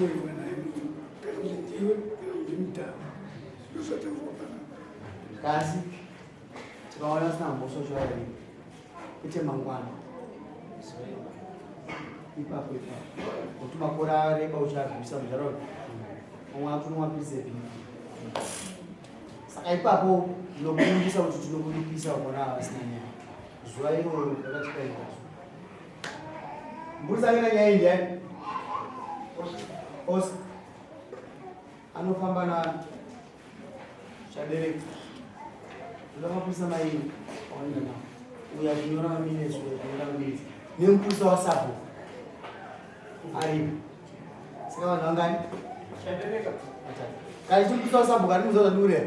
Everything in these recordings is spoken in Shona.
Wewe na mimi. Ndiwe mtamu. Usata kupana. Kasi tikaona sina mboso chwari kuti mangwana ipapo kuti makora areba uchabvisa muntaraunda umwe akunowapise bhii saka ipapo ndinokurumbisa kuti tinokuripisa vamona havasina nyaya zuva iroro rakatikaika mburisangina nyaya indiani osi anofamba na chabereka ndakapisa maini awaenda nao uya kunyora maminesi uyakunyora maminesi nemupusa wasapo aripo saka vanhu vangani kani chimupusa wasapo kari muzoza ndiurera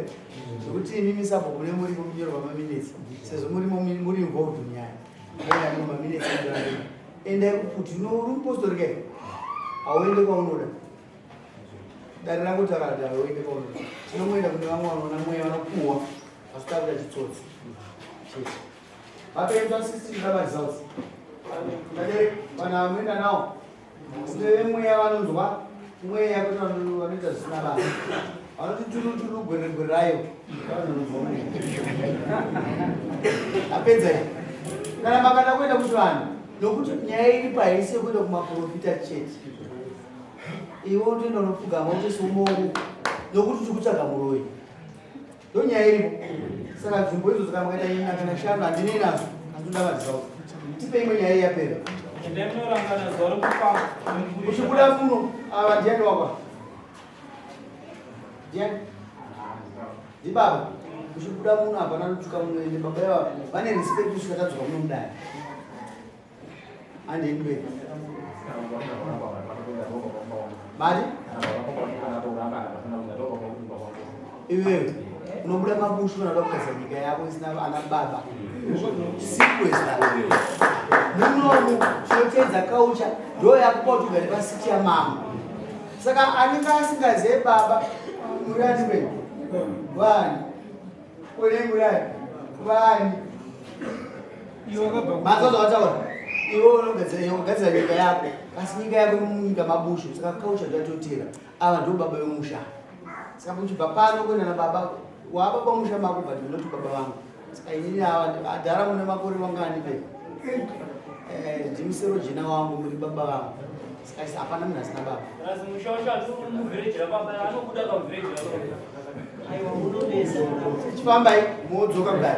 zvokuti imimi sapo kune muri munyorwa maminesi sezvo muri involved munyaya aano maminesi aaa endai kuti uri mupostori kai hauende kwaunoda dare rangu takada hauende kwaunoda tinomoenda kune vamwe vanoona mweya vanopuhwa vasitakuda chitsotsi vapenza 16 zavaresults vanhu vanoenda navo sineve mweya vanonzwa mweya kuti vanoita zvisina vanhu vanoti turuturu gweregwerayo apedza kana makada kuenda kuti vanhu nokuti nyaya iri paisi yekuenda kumaprofita church iwe utoenda unopfugama utosomoku nokuti tikutsvaga muroi ndo nyaya iripo saka nzvimbo idzo dzikamakaita ina kana shanu handinei nazo handindavadzao tipe imwe nyaya yapera uchibuda muno ava ndiani wakwa ndiani ndibaba uchibuda muno hapana notuka muno ende baba yava vane respect usvika tadzoka muno mudai handieni mberi mari iwewe unobuda mabushu unoda kugaza nyika yako isina ana baba munomu chinotedza kaucha ndo yakuportugal pasiti ya mama saka anenge asingazive baba murani kwenu vani kune murani vani mazozavataura iwe unogadzira nyika yako asi nyika yako munyika mabushu saka kaucha ndatotera ava ndo baba vemusha saka muchibva pano kuenda nababa waba pamusha mako but ndinoti baba vangu saka inini adhara mune makore wangani pe ndimusero jina wangu muri baba vangu saka isi hapana munhu asina baba chifambai modzoka kudai